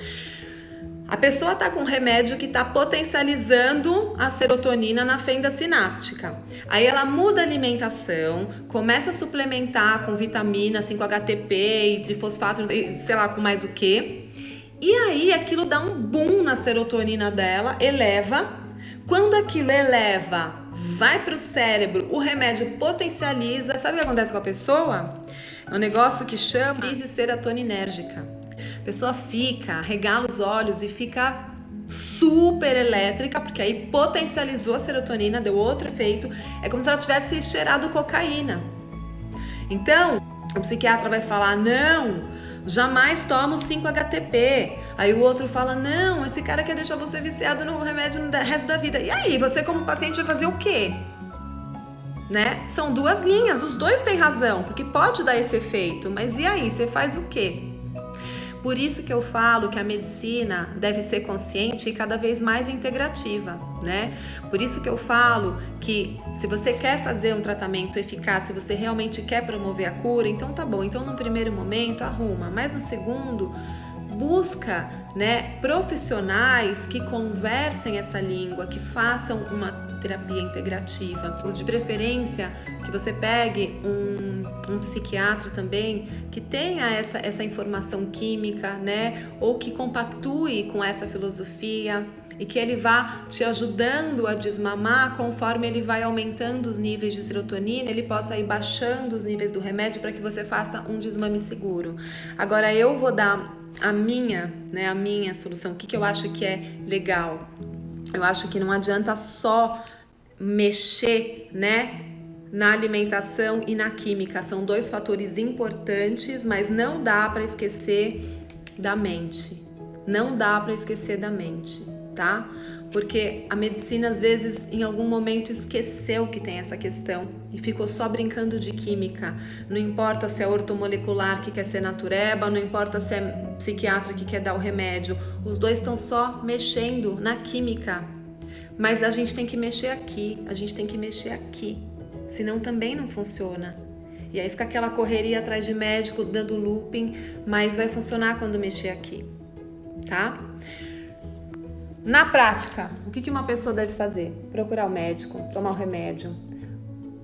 A pessoa está com um remédio que está potencializando a serotonina na fenda sináptica. Aí ela muda a alimentação, começa a suplementar com vitamina, 5-HTP e trifosfato, sei lá, com mais o quê. E aí aquilo dá um boom na serotonina dela, eleva. Quando aquilo eleva, vai para o cérebro, o remédio potencializa. Sabe o que acontece com a pessoa? É um negócio que chama crise serotoninérgica. A pessoa regala os olhos e fica super elétrica, porque aí potencializou a serotonina, deu outro efeito. É como se ela tivesse cheirado cocaína. Então, o psiquiatra vai falar, não, jamais toma o 5-HTP. Aí o outro fala, não, esse cara quer deixar você viciado no remédio no resto da vida. E aí, você como paciente vai fazer o quê? Né? São duas linhas, os dois têm razão, porque pode dar esse efeito, mas e aí, você faz o quê? Por isso que eu falo que a medicina deve ser consciente e cada vez mais integrativa, né? Por isso que eu falo que se você quer fazer um tratamento eficaz, se você realmente quer promover a cura, então tá bom. Então, no primeiro momento, arruma. Mas no segundo, busca, né, profissionais que conversem essa língua, que façam uma terapia integrativa. De preferência que você pegue um psiquiatra também que tenha essa informação química, né? Ou que compactue com essa filosofia e que ele vá te ajudando a desmamar conforme ele vai aumentando os níveis de serotonina, ele possa ir baixando os níveis do remédio para que você faça um desmame seguro. Agora eu vou dar a minha solução, o que eu acho que é legal. Eu acho que não adianta só mexer, né, na alimentação e na química. São dois fatores importantes, mas não dá para esquecer da mente. Não dá para esquecer da mente, tá? Porque a medicina, às vezes, em algum momento esqueceu que tem essa questão e ficou só brincando de química. Não importa se é ortomolecular que quer ser natureba, não importa se é psiquiatra que quer dar o remédio. Os dois estão só mexendo na química. Mas a gente tem que mexer aqui, a gente tem que mexer aqui. Senão também não funciona. E aí fica aquela correria atrás de médico, dando looping, mas vai funcionar quando mexer aqui, tá? Na prática, o que uma pessoa deve fazer? Procurar o médico, tomar o remédio,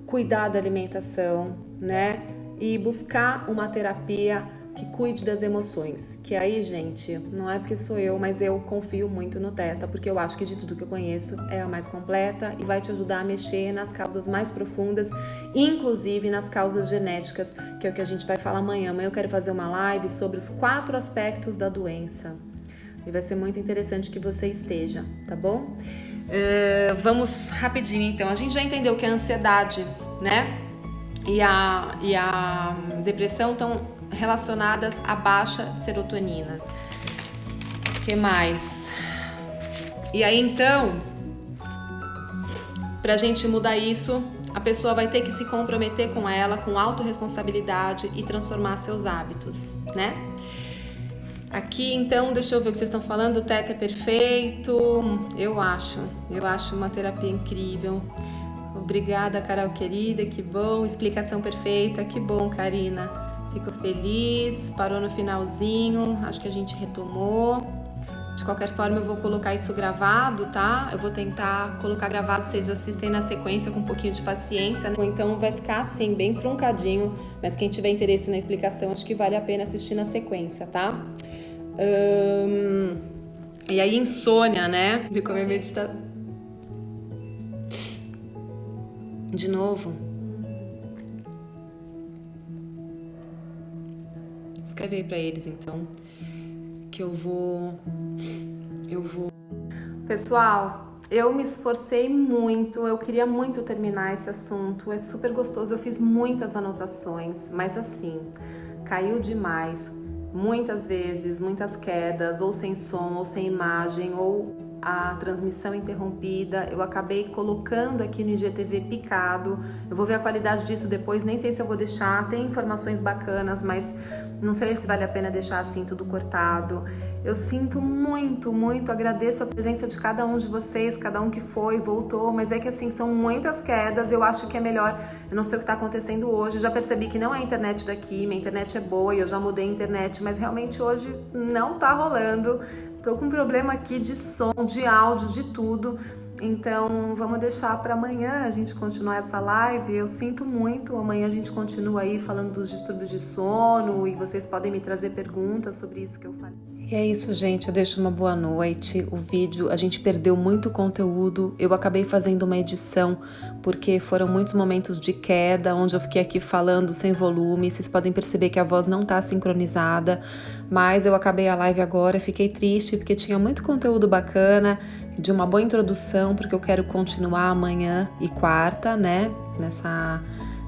cuidar da alimentação, né? E buscar uma terapia que cuide das emoções. Que aí, gente, não é porque sou eu, mas eu confio muito no Theta, porque eu acho que de tudo que eu conheço é a mais completa e vai te ajudar a mexer nas causas mais profundas, inclusive nas causas genéticas, que é o que a gente vai falar amanhã. Amanhã eu quero fazer uma live sobre os 4 aspectos da doença. E vai ser muito interessante que você esteja, tá bom? Vamos rapidinho, então. A gente já entendeu que a ansiedade, né, e a depressão estão relacionadas à baixa de serotonina. O que mais? E aí, então, pra gente mudar isso, a pessoa vai ter que se comprometer com ela, com autorresponsabilidade e transformar seus hábitos, né? Aqui, então, deixa eu ver o que vocês estão falando. O Theta é perfeito. Eu acho uma terapia incrível. Obrigada, Carol querida, que bom. Explicação perfeita, que bom, Karina. Fico feliz. Parou no finalzinho, acho que a gente retomou. De qualquer forma, eu vou colocar isso gravado, tá? Eu vou tentar colocar gravado, vocês assistem na sequência com um pouquinho de paciência, né? Ou então vai ficar assim, bem truncadinho, mas quem tiver interesse na explicação, acho que vale a pena assistir na sequência, tá? E aí, insônia, né? De comer meditação. De novo. Escreve aí pra eles, então, que eu vou... Pessoal, eu me esforcei muito, eu queria muito terminar esse assunto, é super gostoso, eu fiz muitas anotações, mas assim, caiu demais, muitas vezes, muitas quedas, ou sem som, ou sem imagem, ou a transmissão interrompida, eu acabei colocando aqui no IGTV picado, eu vou ver a qualidade disso depois, nem sei se eu vou deixar, tem informações bacanas, mas não sei se vale a pena deixar assim tudo cortado. Eu sinto muito, muito, agradeço a presença de cada um de vocês, cada um que foi, voltou, mas é que assim, são muitas quedas, eu acho que é melhor, eu não sei o que está acontecendo hoje, já percebi que não é a internet daqui, minha internet é boa e eu já mudei a internet, mas realmente hoje não tá rolando. Tô com um problema aqui de som, de áudio, de tudo. Então, vamos deixar para amanhã a gente continuar essa live. Eu sinto muito. Amanhã a gente continua aí falando dos distúrbios de sono e vocês podem me trazer perguntas sobre isso que eu falei. E é isso, gente. Eu deixo uma boa noite. O vídeo, a gente perdeu muito conteúdo. Eu acabei fazendo uma edição porque foram muitos momentos de queda, onde eu fiquei aqui falando sem volume. Vocês podem perceber que a voz não tá sincronizada, mas eu acabei a live agora. Fiquei triste porque tinha muito conteúdo bacana, de uma boa introdução, porque eu quero continuar amanhã e quarta, né?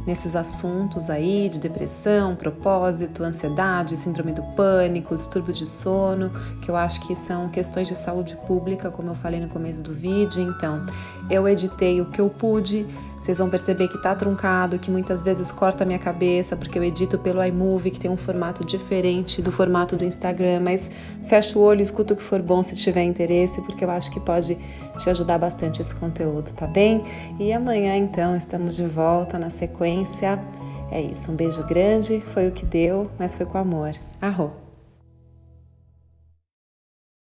Nesses assuntos aí de depressão, propósito, ansiedade, síndrome do pânico, distúrbio de sono, que eu acho que são questões de saúde pública, como eu falei no começo do vídeo. Então, eu editei o que eu pude. Vocês vão perceber que tá truncado, que muitas vezes corta a minha cabeça, porque eu edito pelo iMovie, que tem um formato diferente do formato do Instagram, mas fecha o olho, escuta o que for bom se tiver interesse, porque eu acho que pode te ajudar bastante esse conteúdo, tá bem? E amanhã, então, estamos de volta na sequência. É isso, um beijo grande, foi o que deu, mas foi com amor. Arro!